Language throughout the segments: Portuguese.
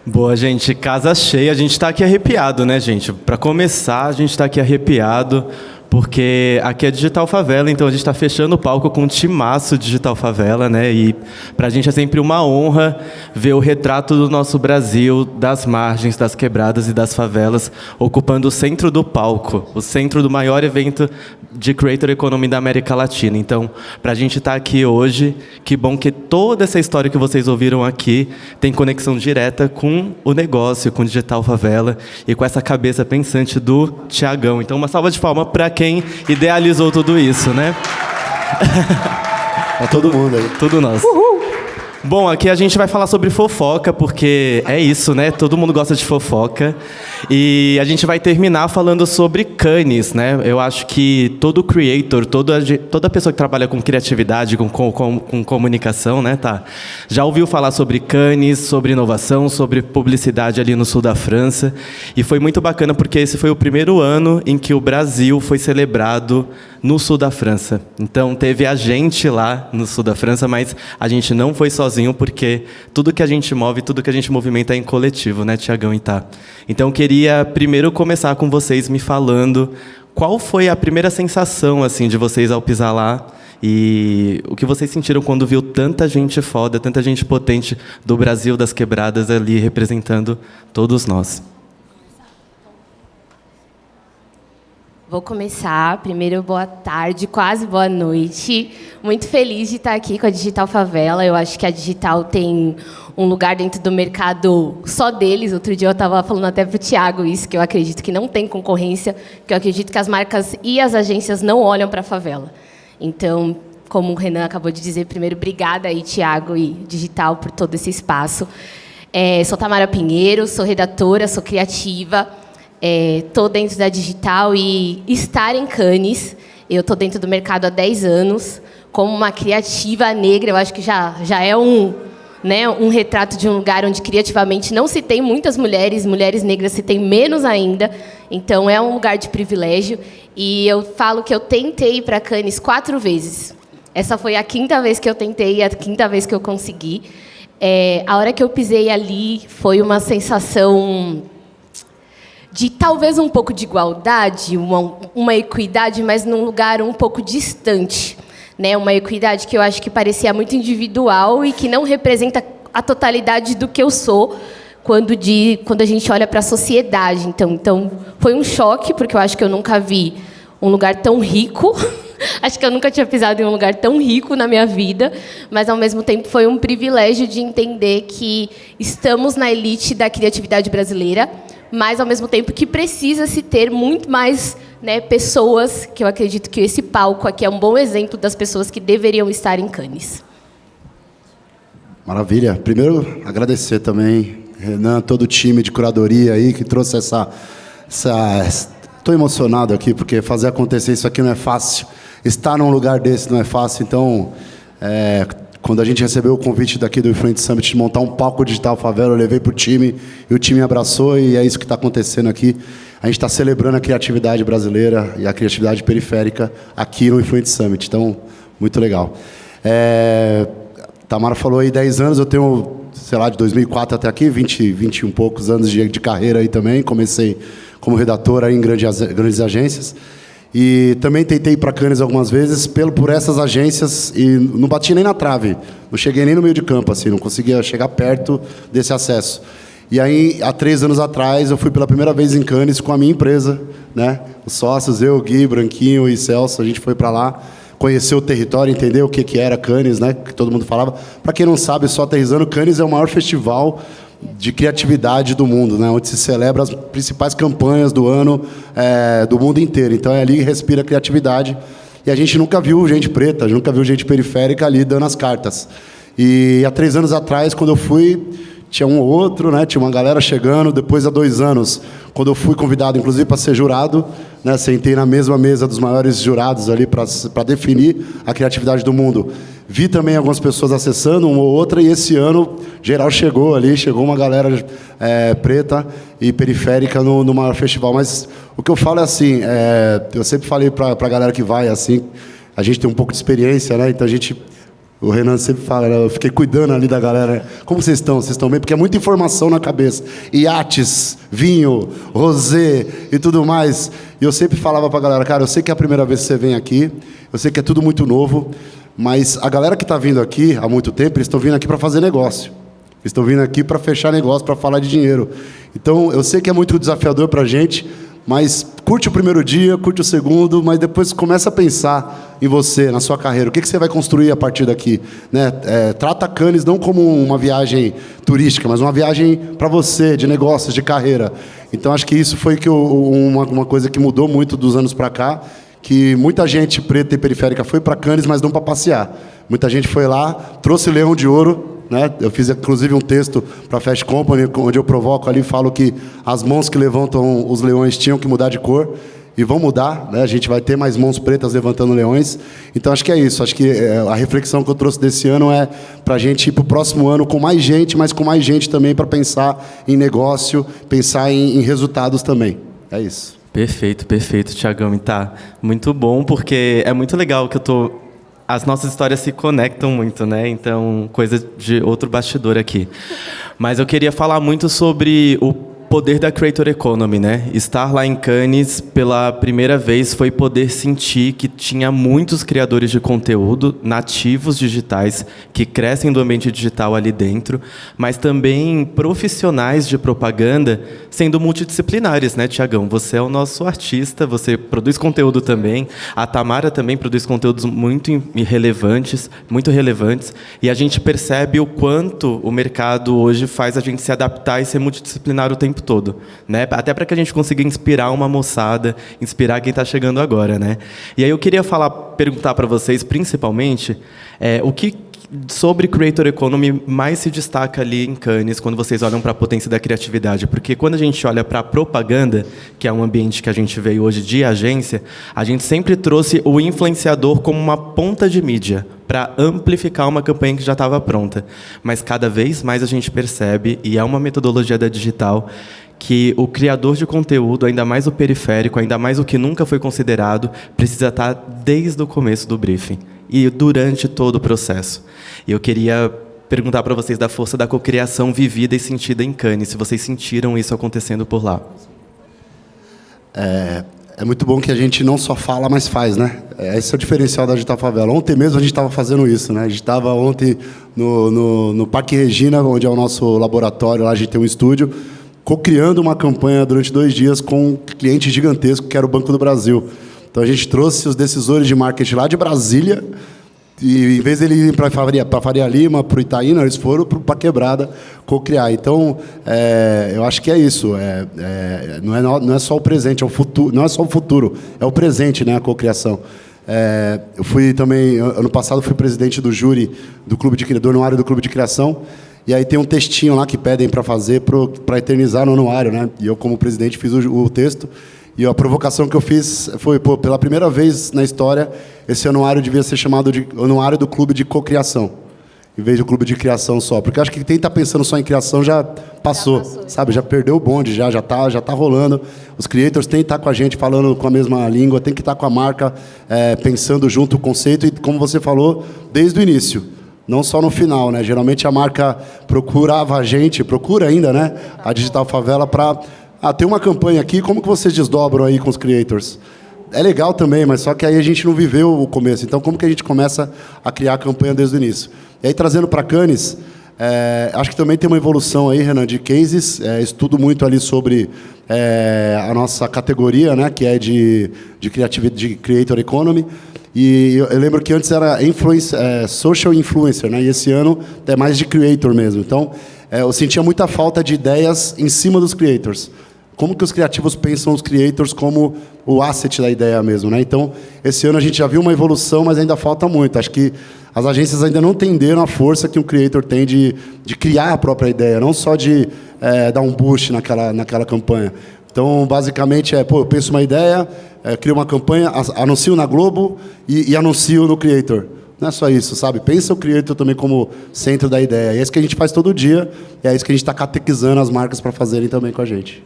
Boa, gente, casa cheia. A gente está aqui arrepiado, né, gente? Para começar, a gente está aqui arrepiado, porque aqui é Digital Favela, então a gente está fechando o palco com um timaço Digital Favela, né? E para a gente é sempre uma honra ver o retrato do nosso Brasil, das margens, das quebradas e das favelas, ocupando o centro do palco, o centro do maior evento de Creator Economy da América Latina. Então, para a gente estar aqui hoje, que bom que toda essa história que vocês ouviram aqui tem conexão direta com o negócio, com o Digital Favela e com essa cabeça pensante do Tiagão. Então, uma salva de palmas para quem idealizou tudo isso, né? Pra todo mundo aí. Tudo nosso. Uhul. Bom, aqui a gente vai falar sobre fofoca, porque é isso, né? Todo mundo gosta de fofoca. E a gente vai terminar falando sobre Cannes, né? Eu acho que todo creator, toda pessoa que trabalha com criatividade, com comunicação, né, tá? Já ouviu falar sobre Cannes, sobre inovação, sobre publicidade ali no sul da França. E foi muito bacana, porque esse foi o primeiro ano em que o Brasil foi celebrado no sul da França. Então, teve a gente lá no sul da França, mas a gente não foi sozinho, porque tudo que a gente move, tudo que a gente movimenta é em coletivo, né, Tiagão e Tá? Então, eu queria primeiro começar com vocês me falando qual foi a primeira sensação assim de vocês ao pisar lá e o que vocês sentiram quando viu tanta gente foda, tanta gente potente do Brasil, das quebradas ali representando todos nós. Vou começar. Primeiro, boa tarde, quase boa noite. Muito feliz de estar aqui com a Digital Favela. Eu acho que a Digital tem um lugar dentro do mercado só deles. Outro dia eu estava falando até para o Thiago isso, que eu acredito que não tem concorrência, que eu acredito que as marcas e as agências não olham para a favela. Então, como o Renan acabou de dizer, primeiro, obrigada aí, Thiago e Digital, por todo esse espaço. Sou Tamara Pinheiro, sou redatora, sou criativa. Estou dentro da Digital e estar em Cannes, eu estou dentro do mercado há 10 anos, como uma criativa negra, eu acho que já é um retrato de um lugar onde criativamente não se tem muitas mulheres negras se tem menos ainda, então é um lugar de privilégio, e eu falo que eu tentei ir para Cannes 4 vezes. Essa foi a 5ª vez que eu tentei e a 5ª vez que eu consegui. A hora que eu pisei ali foi uma sensação de talvez um pouco de igualdade, uma equidade, mas num lugar um pouco distante, né? Uma equidade que eu acho que parecia muito individual e que não representa a totalidade do que eu sou quando a gente olha para a sociedade. Então, foi um choque, porque eu acho que eu nunca vi um lugar tão rico. Acho que eu nunca tinha pisado em um lugar tão rico na minha vida, mas, ao mesmo tempo, foi um privilégio de entender que estamos na elite da criatividade brasileira, mas, ao mesmo tempo, que precisa-se ter muito mais, né, pessoas, que eu acredito que esse palco aqui é um bom exemplo das pessoas que deveriam estar em Cannes. Maravilha. Primeiro, agradecer também, Renan, todo o time de curadoria aí, que trouxe essa... Estou emocionado aqui, porque fazer acontecer isso aqui não é fácil. Estar num lugar desse não é fácil. Então, quando a gente recebeu o convite daqui do Influence Summit de montar um palco Digital Favela, eu levei para o time, e o time me abraçou, e é isso que está acontecendo aqui. A gente está celebrando a criatividade brasileira e a criatividade periférica aqui no Influence Summit. Então, muito legal. Tamara falou aí 10 anos, eu tenho, sei lá, de 2004 até aqui, 20 e um poucos anos de carreira aí também. Comecei como redator aí em grandes agências. E também tentei ir para Cannes algumas vezes por essas agências e não bati nem na trave. Não cheguei nem no meio de campo, assim, não conseguia chegar perto desse acesso. E aí, há 3 anos atrás, eu fui pela primeira vez em Cannes com a minha empresa, né? Os sócios, eu, Gui, Branquinho e Celso, a gente foi para lá, conhecer o território, entender o que era Cannes, né? Que todo mundo falava. Para quem não sabe, só aterrissando, Cannes é o maior festival de criatividade do mundo, né? Onde se celebra as principais campanhas do ano do mundo inteiro. Então, é ali que respira a criatividade. E a gente nunca viu gente preta, nunca viu gente periférica ali dando as cartas. E há 3 anos atrás, quando eu fui, tinha um ou outro, né? Tinha uma galera chegando. Depois, há 2 anos, quando eu fui convidado, inclusive, para ser jurado, né? Sentei na mesma mesa dos maiores jurados ali para definir a criatividade do mundo. Vi também algumas pessoas acessando, uma ou outra, e esse ano, geral chegou uma galera preta e periférica no maior festival. Mas o que eu falo é assim, eu sempre falei para a galera que vai, assim, a gente tem um pouco de experiência, né? Então a gente O Renan sempre fala, eu fiquei cuidando ali da galera. Como vocês estão? Vocês estão bem? Porque é muita informação na cabeça. Iates, vinho, rosé e tudo mais. E eu sempre falava pra galera, cara, eu sei que é a primeira vez que você vem aqui, eu sei que é tudo muito novo, mas a galera que está vindo aqui há muito tempo, eles estão vindo aqui para fazer negócio. Eles estão vindo aqui para fechar negócio, para falar de dinheiro. Então, eu sei que é muito desafiador para a gente, mas curte o primeiro dia, curte o segundo, mas depois começa a pensar em você, na sua carreira. O que você vai construir a partir daqui? Né? Trata Cannes não como uma viagem turística, mas uma viagem para você, de negócios, de carreira. Então, acho que isso foi uma coisa que mudou muito dos anos para cá, que muita gente preta e periférica foi para Cannes, mas não para passear. Muita gente foi lá, trouxe leão de ouro, né? Eu fiz, inclusive, um texto para a Fast Company, onde eu provoco ali, falo que as mãos que levantam os leões tinham que mudar de cor, e vão mudar, né? A gente vai ter mais mãos pretas levantando leões. Então, acho que é isso. Acho que a reflexão que eu trouxe desse ano é para a gente ir para o próximo ano com mais gente, mas com mais gente também para pensar em negócio, pensar em resultados também. É isso. Perfeito, perfeito, Thiagão. E tá muito bom, porque é muito legal que as nossas histórias se conectam muito, né? Então, coisa de outro bastidor aqui. Mas eu queria falar muito sobre o poder da Creator Economy, né? Estar lá em Cannes pela primeira vez foi poder sentir que tinha muitos criadores de conteúdo nativos digitais que crescem do ambiente digital ali dentro, mas também profissionais de propaganda sendo multidisciplinares, né, Thiagão? Você é o nosso artista, você produz conteúdo também, a Tamara também produz conteúdos muito relevantes, e a gente percebe o quanto o mercado hoje faz a gente se adaptar e ser multidisciplinar o tempo todo, né? Até para que a gente consiga inspirar uma moçada, inspirar quem está chegando agora, né? E aí eu queria perguntar para vocês, principalmente, o que sobre Creator Economy mais se destaca ali em Cannes, quando vocês olham para a potência da criatividade? Porque quando a gente olha para a propaganda, que é um ambiente que a gente veio hoje de agência, a gente sempre trouxe o influenciador como uma ponta de mídia, para amplificar uma campanha que já estava pronta. Mas cada vez mais a gente percebe, e é uma metodologia da digital, que o criador de conteúdo, ainda mais o periférico, ainda mais o que nunca foi considerado, precisa estar desde o começo do briefing e durante todo o processo. E eu queria perguntar para vocês da força da cocriação vivida e sentida em Cannes, se vocês sentiram isso acontecendo por lá. É muito bom que a gente não só fala, mas faz, né? Esse é o diferencial da Digital Favela. Ontem mesmo a gente estava fazendo isso, né? A gente estava ontem no Parque Regina, onde é o nosso laboratório, lá a gente tem um estúdio, co-criando uma campanha durante 2 dias com um cliente gigantesco, que era o Banco do Brasil. Então, a gente trouxe os decisores de marketing lá de Brasília, e em vez de ele ir para a Faria Lima, para o Itaína, eles foram para a Quebrada co-criar. Então, eu acho que é isso. Não é só o presente, é o futuro. Não é só o futuro, é o presente, né, a co-criação. Eu fui também, ano passado, fui presidente do júri do anuário do Clube de Criação. E aí tem um textinho lá que pedem para fazer para eternizar no anuário, né? E eu, como presidente, fiz o texto. E a provocação que eu fiz foi, pela primeira vez na história, esse anuário devia ser chamado de Anuário do Clube de Cocriação, em vez do Clube de Criação só. Porque eu acho que quem está pensando só em criação já passou, sabe? Já perdeu o bonde, já tá rolando. Os creators têm que estar com a gente, falando com a mesma língua, tem que estar com a marca, pensando junto o conceito. E, como você falou, desde o início. Não só no final, né? Geralmente a marca procura ainda, né? A Digital Favela para... tem uma campanha aqui, como que vocês desdobram aí com os creators? É legal também, mas só que aí a gente não viveu o começo. Então, como que a gente começa a criar a campanha desde o início? E aí, trazendo para Cannes, acho que também tem uma evolução aí, Renan, de cases. Estudo muito ali sobre a nossa categoria, né? Que é de criatividade, de Creator Economy. E eu lembro que antes era social influencer, né? E esse ano é mais de creator mesmo. Então, eu sentia muita falta de ideias em cima dos creators. Como que os criativos pensam os creators como o asset da ideia mesmo, né? Então, esse ano a gente já viu uma evolução, mas ainda falta muito. Acho que as agências ainda não entenderam a força que um creator tem de criar a própria ideia, não só de dar um boost naquela campanha. Então, basicamente, eu penso uma ideia, crio uma campanha, anuncio na Globo e anuncio no creator. Não é só isso, sabe? Pensa o creator também como centro da ideia. E é isso que a gente faz todo dia, e é isso que a gente está catequizando as marcas para fazerem também com a gente.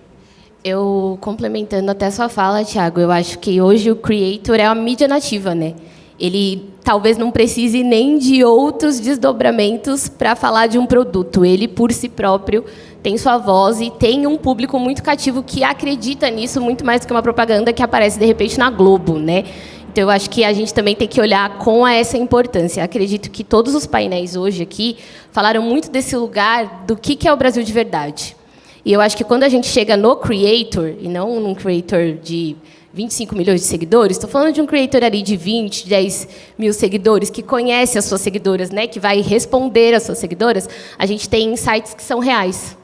Eu, complementando até sua fala, Thiago, eu acho que hoje o creator é a mídia nativa, né? ele talvez não precise nem de outros desdobramentos para falar de um produto. Ele, por si próprio, tem sua voz e tem um público muito cativo que acredita nisso muito mais do que uma propaganda que aparece, de repente, na Globo, né? Então, eu acho que a gente também tem que olhar com essa importância. Acredito que todos os painéis hoje aqui falaram muito desse lugar do que é o Brasil de verdade. E eu acho que quando a gente chega no creator, e não num creator de 25 milhões de seguidores, estou falando de um creator ali de 20, 10 mil seguidores, que conhece as suas seguidoras, né, que vai responder às suas seguidoras, a gente tem insights que são reais.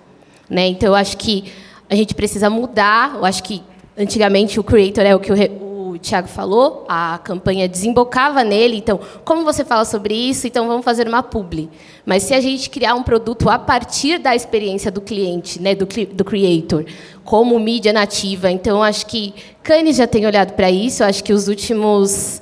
Né? Então, eu acho que a gente precisa mudar. Eu acho que, antigamente, o creator é o que o Thiago falou, a campanha desembocava nele. Então, como você fala sobre isso? Então, vamos fazer uma publi. Mas, se a gente criar um produto a partir da experiência do cliente, né, do creator, como mídia nativa, então, eu acho que Cannes já tem olhado para isso. Eu acho que as últimas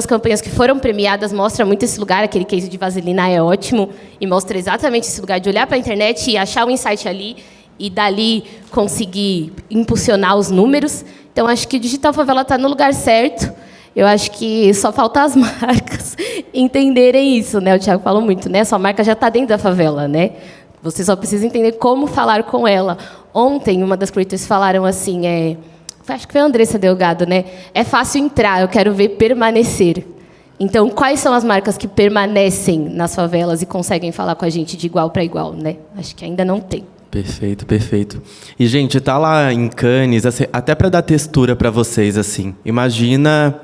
campanhas que foram premiadas mostram muito esse lugar. Aquele case de Vaselina é ótimo e mostra exatamente esse lugar de olhar para a internet e achar um insight ali e, dali, conseguir impulsionar os números. Então, acho que o Digital Favela está no lugar certo. Eu acho que só falta as marcas entenderem isso, né? O Thiago falou muito, né? Sua marca já está dentro da favela, né? Você só precisa entender como falar com ela. Ontem, uma das creators falaram assim, acho que foi a Andressa Delgado, né? É fácil entrar, eu quero ver permanecer. Então, quais são as marcas que permanecem nas favelas e conseguem falar com a gente de igual para igual, né? Acho que ainda não tem. Perfeito, perfeito. E, gente, tá lá em Cannes, assim, até para dar textura para vocês, assim. Imagina,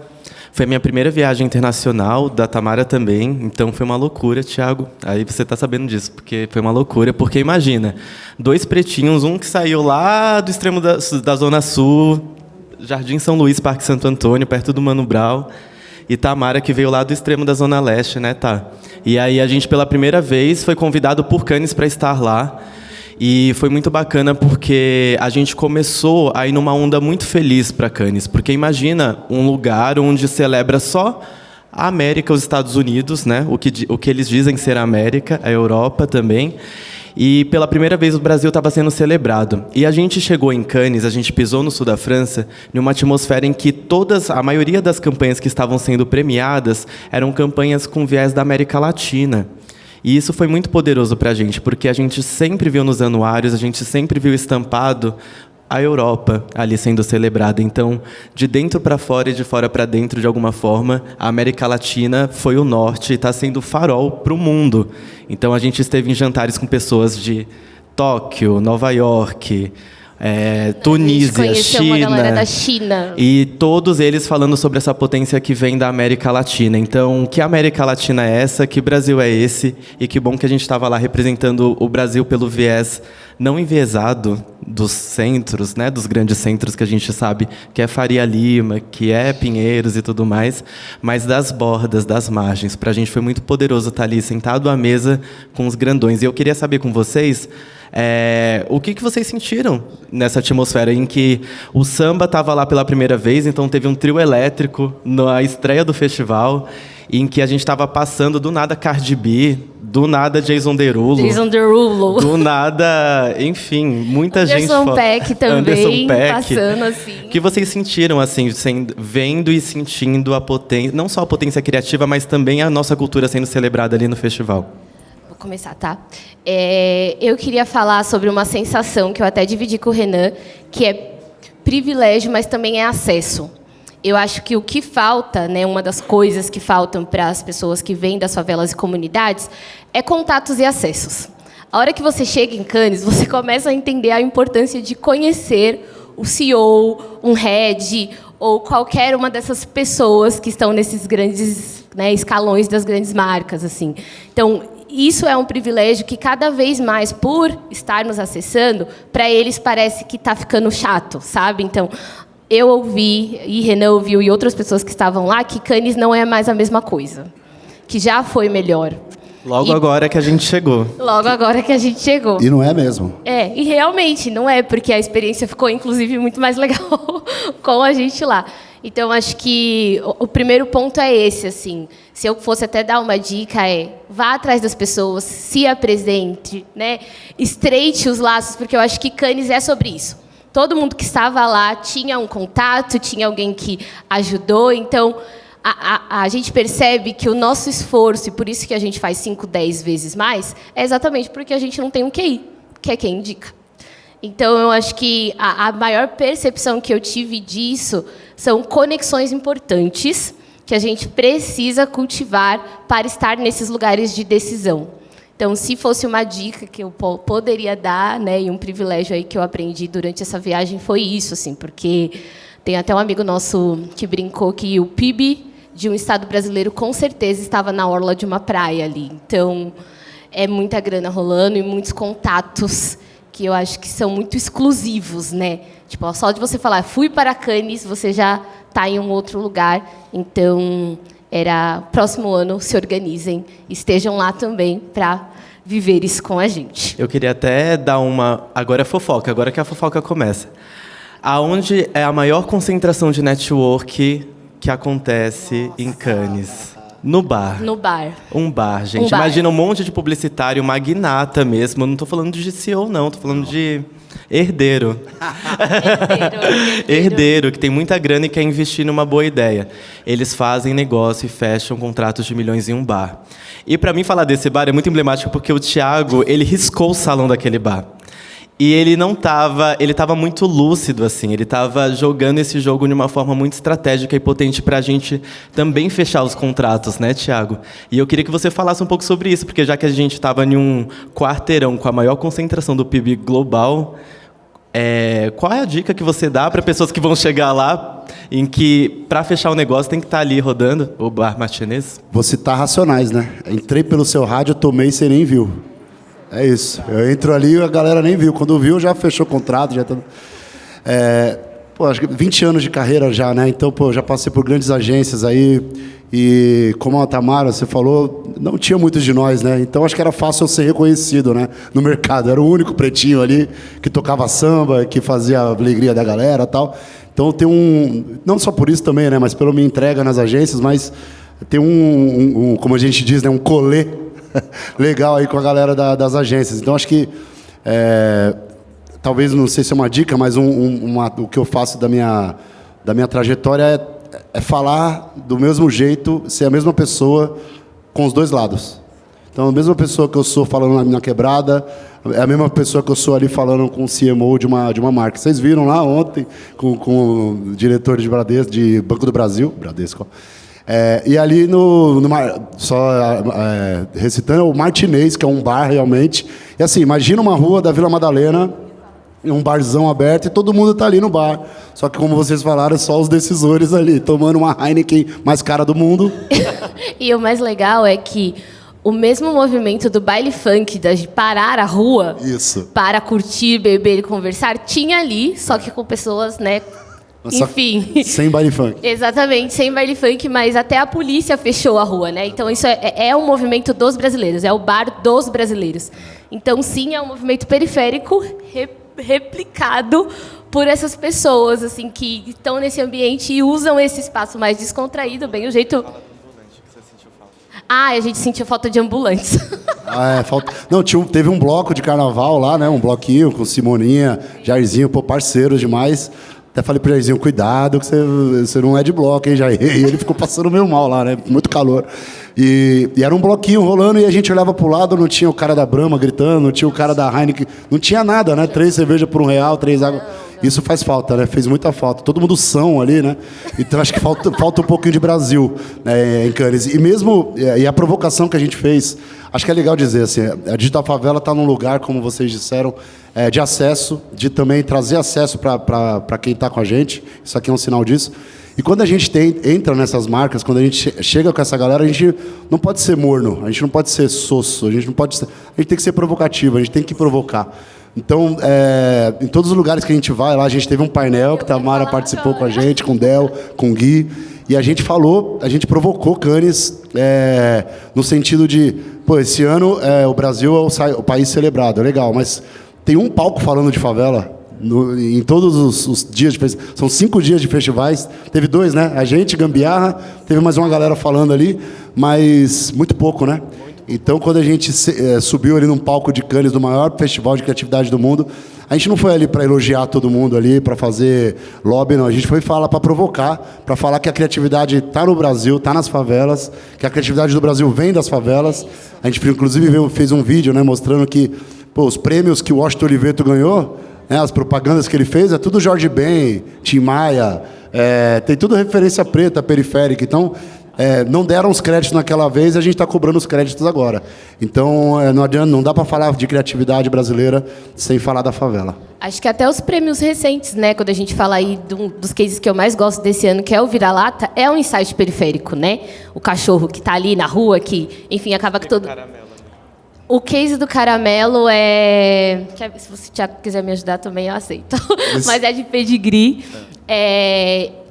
foi a minha primeira viagem internacional, da Tamara também, então foi uma loucura, Thiago. Aí você tá sabendo disso, porque foi uma loucura. Porque, imagina, 2 pretinhos, um que saiu lá do extremo da Zona Sul, Jardim São Luís, Parque Santo Antônio, perto do Mano Brown, e Tamara, que veio lá do extremo da Zona Leste, né, tá? E aí a gente, pela primeira vez, foi convidado por Cannes para estar lá. E foi muito bacana porque a gente começou a ir numa onda muito feliz para Cannes. Porque imagina um lugar onde celebra só a América, os Estados Unidos, né? O que eles dizem ser a América, a Europa também. E pela primeira vez o Brasil estava sendo celebrado. E a gente chegou em Cannes, a gente pisou no sul da França, numa atmosfera em que a maioria das campanhas que estavam sendo premiadas eram campanhas com viés da América Latina. E isso foi muito poderoso para a gente, porque a gente sempre viu nos anuários, a gente sempre viu estampado a Europa ali sendo celebrada. Então, de dentro para fora e de fora para dentro, de alguma forma, a América Latina foi o norte e está sendo farol para o mundo. Então, a gente esteve em jantares com pessoas de Tóquio, Nova York, Tunísia, China, uma galera da China. E todos eles falando sobre essa potência que vem da América Latina. Então, que América Latina é essa? Que Brasil é esse? E que bom que a gente estava lá representando o Brasil pelo viés não enviesado dos centros, né, dos grandes centros que a gente sabe, que é Faria Lima, que é Pinheiros e tudo mais, mas das bordas, das margens. Para a gente foi muito poderoso estar ali sentado à mesa com os grandões. E eu queria saber com vocês o que vocês sentiram nessa atmosfera em que o samba estava lá pela primeira vez, então teve um trio elétrico na estreia do festival, em que a gente estava passando do nada Cardi B, do nada Jason Derulo, do nada, enfim, muita gente. Anderson Peck também, passando assim. O que vocês sentiram, assim, vendo e sentindo a potência, não só a potência criativa, mas também a nossa cultura sendo celebrada ali no festival? Vou começar, tá? Eu queria falar sobre uma sensação que eu até dividi com o Renan, que é privilégio, mas também é acesso. Eu acho que o que falta, né, uma das coisas que faltam para as pessoas que vêm das favelas e comunidades, é contatos e acessos. A hora que você chega em Cannes, você começa a entender a importância de conhecer o CEO, um head, ou qualquer uma dessas pessoas que estão nesses grandes, né, escalões das grandes marcas, assim. Então, isso é um privilégio que, cada vez mais, por estar nos acessando, para eles parece que está ficando chato, sabe? Então, eu ouvi, e Renan ouviu, e outras pessoas que estavam lá, que Cannes não é mais a mesma coisa, que já foi melhor. Logo agora que a gente chegou. Logo agora que a gente chegou. E não é mesmo. E realmente não é, porque a experiência ficou, inclusive, muito mais legal com a gente lá. Então, acho que o primeiro ponto é esse, assim. Se eu fosse até dar uma dica, vá atrás das pessoas, se apresente, né? Estreite os laços, porque eu acho que Cannes é sobre isso. todo mundo que estava lá tinha um contato, tinha alguém que ajudou. Então, a gente percebe que o nosso esforço, e por isso que a gente faz 5, 10 vezes mais, é exatamente porque a gente não tem um QI, que é quem indica. Então, eu acho que a maior percepção que eu tive disso são conexões importantes que a gente precisa cultivar para estar nesses lugares de decisão. Então, se fosse uma dica que eu poderia dar, né, e um privilégio aí que eu aprendi durante essa viagem foi isso, assim, porque tem até um amigo nosso que brincou que o PIB de um estado brasileiro com certeza estava na orla de uma praia ali. Então, é muita grana rolando e muitos contatos que eu acho que são muito exclusivos, né? Tipo, só de você falar, fui para Cannes, você já está em um outro lugar. Então, próximo ano, se organizem, estejam lá também para viver isso com a gente. Eu queria até dar uma... Agora é fofoca, agora que a fofoca começa. Aonde é a maior concentração de network que acontece em Cannes? No bar. No bar. Um bar, gente. Um bar. Imagina um monte de publicitário, magnata mesmo. Eu não estou falando de CEO, não. Estou falando de herdeiro. Herdeiro, que tem muita grana e quer investir numa boa ideia. Eles fazem negócio e fecham contratos de milhões em um bar. E para mim falar desse bar é muito emblemático porque o Thiago, ele riscou o salão daquele bar. E ele estava muito lúcido, assim, ele estava jogando esse jogo de uma forma muito estratégica e potente para a gente também fechar os contratos, né, Thiago? E eu queria que você falasse um pouco sobre isso, porque já que a gente estava em um quarteirão com a maior concentração do PIB global, qual é a dica que você dá para pessoas que vão chegar lá, em que, para fechar o negócio, tem que estar ali rodando o bar Martinez? Vou citar Racionais, né? Entrei pelo seu rádio, tomei e você nem viu. É isso. Eu entro ali e a galera nem viu. Quando viu, já fechou o contrato. Já tá... acho que 20 anos de carreira já, né? Então, já passei por grandes agências aí. E como a Tamara, você falou, não tinha muitos de nós, né? Então, acho que era fácil eu ser reconhecido, né? No mercado. Era o único pretinho ali que tocava samba, que fazia a alegria da galera e tal. Então, tem não só por isso também, né? Mas pela minha entrega nas agências, mas tem como a gente diz, né? Um colê legal aí com a galera das agências. Então, acho que, talvez, não sei se é uma dica, mas o que eu faço da minha trajetória é falar do mesmo jeito, ser a mesma pessoa com os dois lados. Então, a mesma pessoa que eu sou falando na quebrada, é a mesma pessoa que eu sou ali falando com o CMO de uma marca. Vocês viram lá ontem com o diretor de Bradesco, de Banco do Brasil, Bradesco, e ali recitando o Martinez, que é um bar realmente. E assim, imagina uma rua da Vila Madalena, um barzão aberto e todo mundo está ali no bar. Só que, como vocês falaram, só os decisores ali, tomando uma Heineken mais cara do mundo. E o mais legal é que o mesmo movimento do baile funk, de parar a rua para curtir, beber e conversar, tinha ali, só que com pessoas, né? Enfim. Sem baile funk. Exatamente, sem baile funk, mas até a polícia fechou a rua, né? Então, isso é um movimento dos brasileiros, é o bar dos brasileiros. Então, sim, é um movimento periférico replicado por essas pessoas, assim, que estão nesse ambiente e usam esse espaço mais descontraído, bem o jeito... a gente sentiu falta de ambulantes. Não, teve um bloco de carnaval lá, né? Um bloquinho com Simoninha, Jairzinho, parceiros demais. Até falei pro Jairzinho, cuidado, que você não é de bloco, hein, Jair? E ele ficou passando meio mal lá, né? Muito calor. E era um bloquinho rolando e a gente olhava pro lado, não tinha o cara da Brahma gritando, não tinha o cara da Heineken, não tinha nada, né? 3 cervejas por R$1, 3 águas. Isso faz falta, né? Fez muita falta. Todo mundo são ali, né? Então, acho que falta um pouquinho de Brasil, né, em Cannes. E mesmo a provocação que a gente fez, acho que é legal dizer assim, a Digital Favela está num lugar, como vocês disseram, de acesso, de também trazer acesso para quem está com a gente. Isso aqui é um sinal disso. E quando a gente entra nessas marcas, quando a gente chega com essa galera, a gente não pode ser morno, a gente não pode ser soço, a gente tem que ser provocativo, a gente tem que provocar. Então, em todos os lugares que a gente vai, lá a gente teve um painel que a Tamara participou com a gente, com o Del, com o Gui, e a gente provocou Cannes no sentido de, esse ano o Brasil é o país celebrado, é legal, mas tem um palco falando de favela em todos os dias de festival. São 5 dias de festivais, teve 2, né? A gente, Gambiarra, teve mais uma galera falando ali, mas muito pouco, né? Então, quando a gente subiu ali num palco de Cannes, do maior festival de criatividade do mundo, A gente não foi ali para elogiar todo mundo ali, para fazer lobby, não. A gente foi falar para provocar, para falar que a criatividade está no Brasil, está nas favelas, que a criatividade do Brasil vem das favelas. A gente, inclusive, fez um vídeo, né, mostrando que os prêmios que o Washington Oliveto ganhou, né, as propagandas que ele fez, é tudo Jorge Ben, Tim Maia, tem tudo referência preta, periférica. Então, não deram os créditos naquela vez, a gente está cobrando os créditos agora. Então, não adianta, não dá para falar de criatividade brasileira sem falar da favela. Acho que até os prêmios recentes, né, quando a gente fala aí dos cases que eu mais gosto desse ano, que é o Vira-Lata, é um insight periférico, né? O cachorro que está ali na rua, que, enfim, acaba com todo... O case do caramelo é... Se você já quiser me ajudar também, eu aceito. Mas é de pedigree.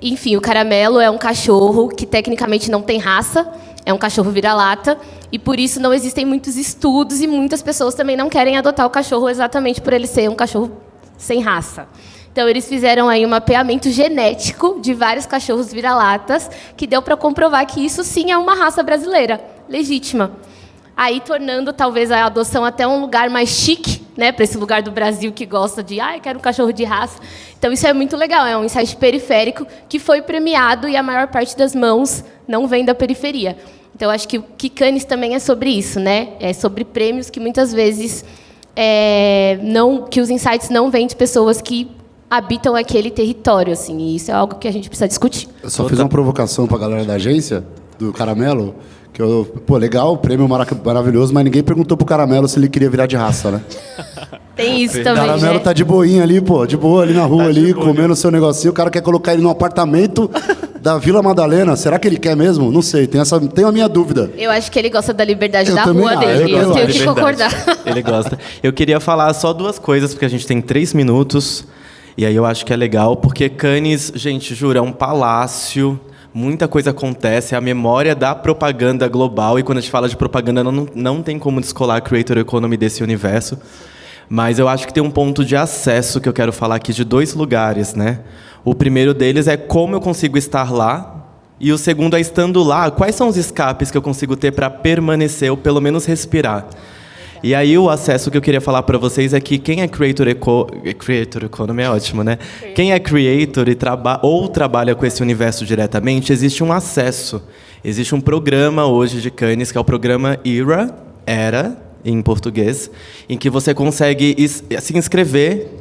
Enfim, o caramelo é um cachorro que tecnicamente não tem raça, é um cachorro vira-lata, e por isso não existem muitos estudos e muitas pessoas também não querem adotar o cachorro exatamente por ele ser um cachorro sem raça. Então, eles fizeram aí um mapeamento genético de vários cachorros vira-latas, que deu para comprovar que isso sim é uma raça brasileira, legítima. Aí tornando talvez a adoção até um lugar mais chique, né, para esse lugar do Brasil que gosta de, eu quero um cachorro de raça. Então isso é muito legal, é um insight periférico que foi premiado e a maior parte das mãos não vem da periferia. Então acho que o Cannes também é sobre isso, né? É sobre prêmios que muitas vezes que os insights não vêm de pessoas que habitam aquele território, assim. E isso é algo que a gente precisa discutir. Eu só fiz uma provocação para a galera da agência do Caramelo. Legal, prêmio maravilhoso, mas ninguém perguntou pro Caramelo se ele queria virar de raça, né? Tem isso também, O Caramelo, né? Tá de boinha ali, de boa ali na rua, ali, comendo o seu negocinho. O cara quer colocar ele num apartamento da Vila Madalena. Será que ele quer mesmo? Não sei, tenho a minha dúvida. Eu acho que ele gosta da liberdade da também rua dele. Eu tenho que concordar. Ele gosta. Eu queria falar só 2 coisas, porque a gente tem 3 minutos. E aí eu acho que é legal, porque Cannes, gente, jura, é um palácio. Muita coisa acontece, é a memória da propaganda global, e quando a gente fala de propaganda, não tem como descolar a creator economy desse universo. Mas eu acho que tem um ponto de acesso que eu quero falar aqui de 2 lugares, né? O primeiro deles é como eu consigo estar lá, e o segundo é, estando lá, quais são os escapes que eu consigo ter para permanecer, ou pelo menos respirar. E aí o acesso que eu queria falar para vocês é que quem é creator economy é ótimo, né? Quem é creator ou trabalha com esse universo diretamente, existe um acesso. Existe um programa hoje de Cannes, que é o programa Era, em português, em que você consegue se inscrever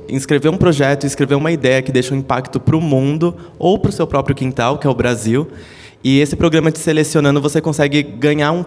um projeto, escrever uma ideia que deixa um impacto para o mundo ou para o seu próprio quintal, que é o Brasil. E esse programa te selecionando, você consegue ganhar um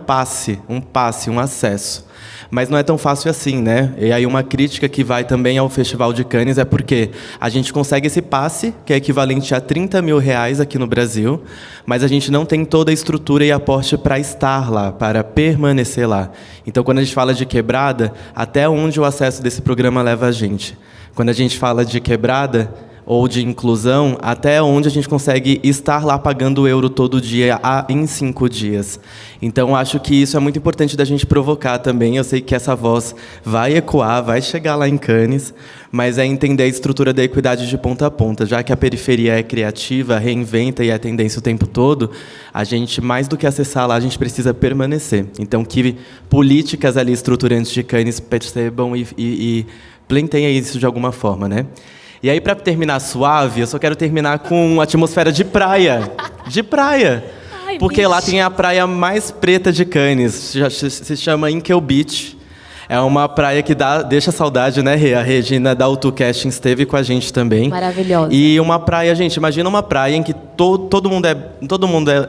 acesso. Mas não é tão fácil assim, né? E aí uma crítica que vai também ao Festival de Cannes é porque a gente consegue esse passe, que é equivalente a 30 mil reais aqui no Brasil, mas a gente não tem toda a estrutura e aporte para estar lá, para permanecer lá. Então, quando a gente fala de quebrada, até onde o acesso desse programa leva a gente? Quando a gente fala de quebrada ou de inclusão, até onde a gente consegue estar lá pagando euro todo dia em 5 dias. Então, acho que isso é muito importante da gente provocar também. Eu sei que essa voz vai ecoar, vai chegar lá em Cannes, mas é entender a estrutura da equidade de ponta a ponta. Já que a periferia é criativa, reinventa e é tendência o tempo todo, a gente, mais do que acessar lá, a gente precisa permanecer. Então, que políticas ali estruturantes de Cannes percebam e pleiteiem isso de alguma forma, né? E aí, para terminar suave, eu só quero terminar com uma atmosfera de praia. De praia. Ai, porque bicho. lá tem a praia mais preta de Cannes. Se chama Inkel Beach. É uma praia que deixa saudade, né, Rê? A Regina da AutoCasting esteve com a gente também. Maravilhosa. E uma praia, gente, imagina uma praia em que todo mundo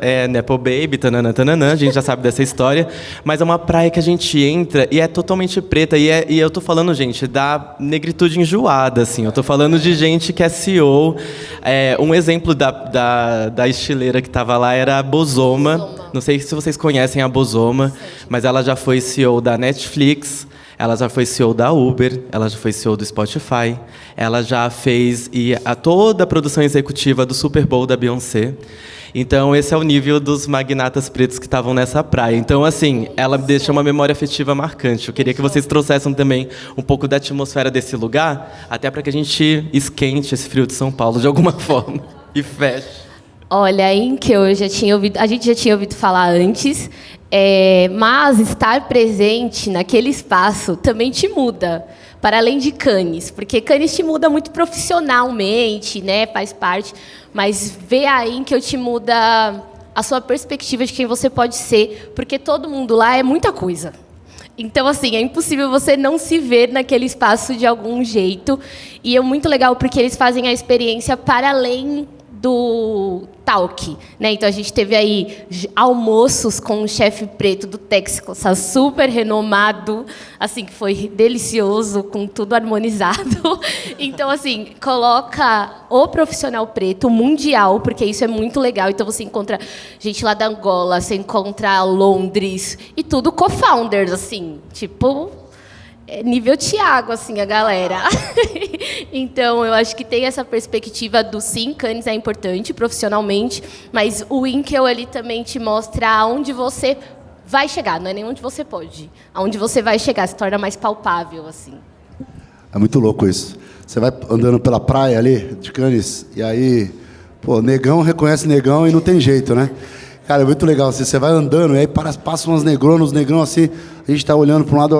é Nepo Baby, tananã, tananã, a gente já sabe dessa história, mas é uma praia que a gente entra e é totalmente preta, e eu tô falando, gente, da negritude enjoada, assim, eu tô falando de gente que é CEO. Um exemplo da estileira que tava lá era a Bozoma. Não sei se vocês conhecem a Bozoma, mas ela já foi CEO da Netflix, ela já foi CEO da Uber, ela já foi CEO do Spotify, ela já fez toda a produção executiva do Super Bowl da Beyoncé. Então, esse é o nível dos magnatas pretos que estavam nessa praia. Então, assim, ela deixa uma memória afetiva marcante. Eu queria que vocês trouxessem também um pouco da atmosfera desse lugar, até para que a gente esquente esse frio de São Paulo de alguma forma e feche. Olha, em que eu já tinha ouvido, a gente já tinha ouvido falar antes, mas estar presente naquele espaço também te muda, para além de Cannes, porque Cannes te muda muito profissionalmente, né, faz parte, mas ver a que eu te muda a sua perspectiva de quem você pode ser, porque todo mundo lá é muita coisa. Então, assim, é impossível você não se ver naquele espaço de algum jeito. E é muito legal porque eles fazem a experiência para além do talk, né? Então, a gente teve aí almoços com o chefe preto do Texas, super renomado, assim, que foi delicioso, com tudo harmonizado. Então, assim, coloca o profissional preto mundial, porque isso é muito legal. Então, você encontra gente lá da Angola, você encontra Londres, e tudo co-founders, assim, tipo... nível Thiago, assim, a galera. Então, eu acho que tem essa perspectiva do sim, Cannes é importante profissionalmente, mas o Winkel, ele também te mostra aonde você vai chegar, não é nem onde você pode. Aonde você vai chegar, se torna mais palpável, assim. É muito louco isso. Você vai andando pela praia ali, de Cannes, e aí, pô, negão reconhece negão e não tem jeito, né? Cara, é muito legal. Assim, você vai andando e aí passam umas negronas, uns negrão assim, a gente tá olhando para um lado,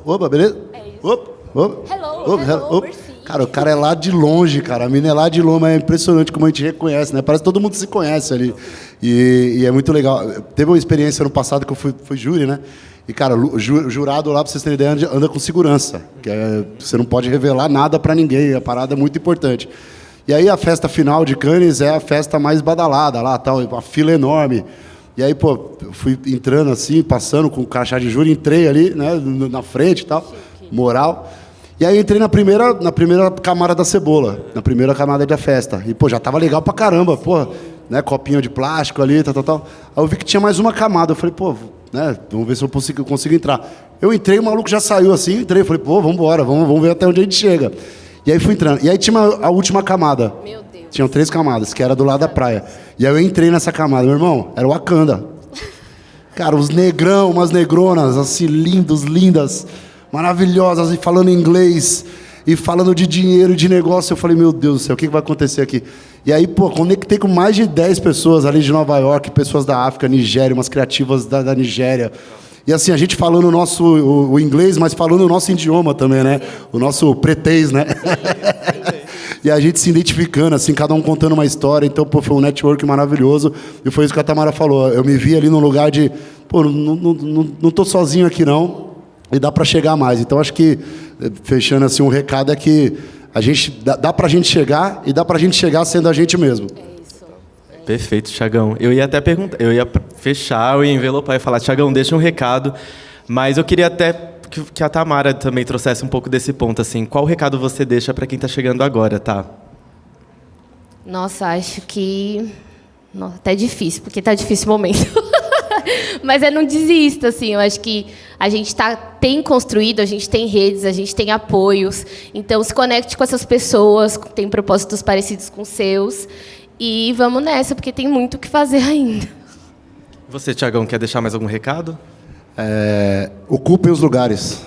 opa, beleza? É isso. Opa, opa, Hello, opa. Cara, o cara é lá de longe, cara. A mina é lá de longe, mas é impressionante como a gente reconhece, né? Parece que todo mundo se conhece ali. E é muito legal. Teve uma experiência ano passado que eu fui júri, né? E, cara, o jurado lá, pra vocês terem ideia, anda com segurança. Você não pode revelar nada pra ninguém. A parada é muito importante. E aí a festa final de Cannes é a festa mais badalada lá, tal, uma fila enorme. E aí, pô, eu fui entrando assim, passando com o crachá de júri, entrei ali, né, na frente e tal, moral. E aí entrei na primeira camada da cebola, na primeira camada da festa. E, pô, já tava legal pra caramba, pô, né, copinho de plástico ali, tal. Aí eu vi que tinha mais uma camada, eu falei, pô, né, vamos ver se eu consigo entrar. Eu entrei, o maluco já saiu assim, entrei, falei, pô, vamos embora, vamos ver até onde a gente chega. E aí fui entrando. E aí tinha a última camada. Meu Deus. Tinham 3 camadas, que era do lado da praia. E aí eu entrei nessa camada. Meu irmão, era o Wakanda. Cara, os negrão, umas negronas, assim, lindas, maravilhosas, e falando inglês, e falando de dinheiro e de negócio. Eu falei, meu Deus do céu, o que vai acontecer aqui? E aí, pô, conectei com mais de 10 pessoas ali de Nova York, pessoas da África, Nigéria, umas criativas da Nigéria. E assim, a gente falando o inglês, mas falando o nosso idioma também, né? O nosso pretês, né? E a gente se identificando, assim, cada um contando uma história. Então, pô, foi um network maravilhoso. E foi isso que a Tamara falou. Eu me vi ali num lugar de, pô, não tô sozinho aqui, não. E dá para chegar mais. Então, acho que, fechando assim, um recado é que a gente, dá pra gente chegar e dá pra gente chegar sendo a gente mesmo. Perfeito, Thiagão. Eu ia até perguntar, eu ia fechar, eu ia envelopar e falar, Thiagão, deixa um recado, mas eu queria até que a Tamara também trouxesse um pouco desse ponto, assim, qual recado você deixa para quem está chegando agora, tá? Nossa, acho que... Nossa, até difícil, porque tá difícil o momento. Mas não desista, assim, eu acho que a gente tem construído, a gente tem redes, a gente tem apoios, então se conecte com essas pessoas que têm propósitos parecidos com os seus. E vamos nessa, porque tem muito o que fazer ainda. Você, Thiagão, quer deixar mais algum recado? Ocupem os lugares.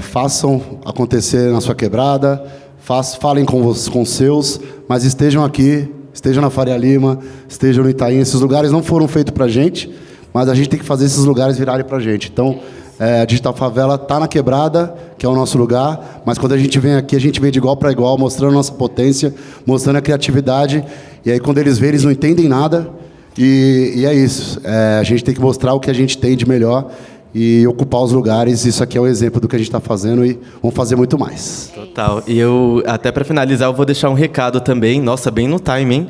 Façam acontecer na sua quebrada. Falem com os seus, mas estejam aqui, estejam na Faria Lima, estejam no Itaim. Esses lugares não foram feitos para a gente, mas a gente tem que fazer esses lugares virarem para a gente. Então, a Digital Favela está na quebrada, que é o nosso lugar, mas quando a gente vem aqui, a gente vem de igual para igual, mostrando nossa potência, mostrando a criatividade, e aí quando eles veem, eles não entendem nada, e é isso. A gente tem que mostrar o que a gente tem de melhor e ocupar os lugares. Isso aqui é o exemplo do que a gente está fazendo e vamos fazer muito mais. Total. E eu, até para finalizar, eu vou deixar um recado também, nossa, bem no timing.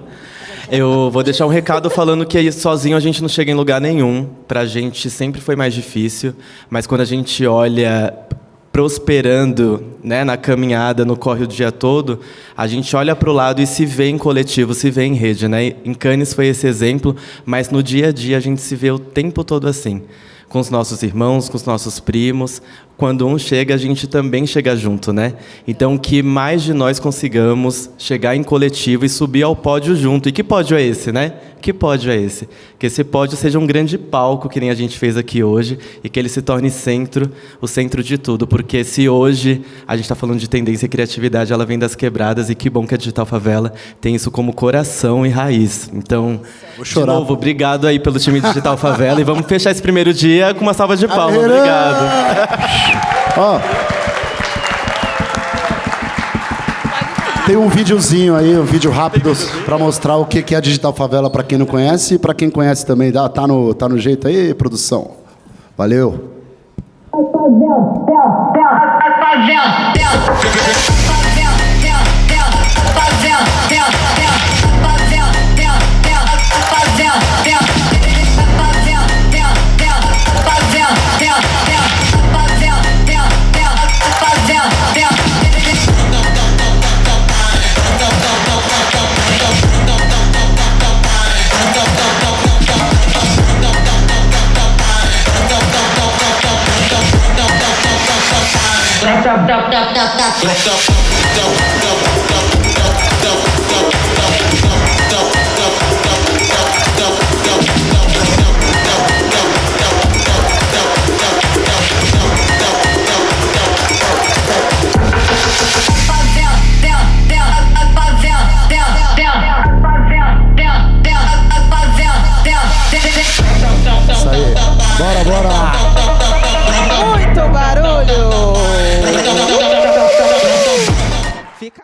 Eu vou deixar um recado falando que sozinho a gente não chega em lugar nenhum. Pra gente sempre foi mais difícil, mas quando a gente olha prosperando, né, na caminhada, no corre o dia todo, a gente olha para o lado e se vê em coletivo, se vê em rede, né? Em Cannes foi esse exemplo, mas no dia a dia a gente se vê o tempo todo assim. com os nossos irmãos, com os nossos primos. Quando um chega, a gente também chega junto, né? Então, que mais de nós consigamos chegar em coletivo e subir ao pódio junto. E que pódio é esse, né? Que pódio é esse? Que esse pódio seja um grande palco, que nem a gente fez aqui hoje, e que ele se torne o centro de tudo. Porque se hoje a gente está falando de tendência e criatividade, ela vem das quebradas, e que bom que a Digital Favela tem isso como coração e raiz. Então, de novo, obrigado aí pelo time Digital Favela, e vamos fechar esse primeiro dia com uma salva de palmas. Obrigado. Ó, tem um videozinho aí, um vídeo rápido para mostrar o que é a Digital Favela para quem não conhece, e para quem conhece também. Tá no jeito aí, produção? Valeu. Isso aí. Bora. Muito barulho! Fica aí.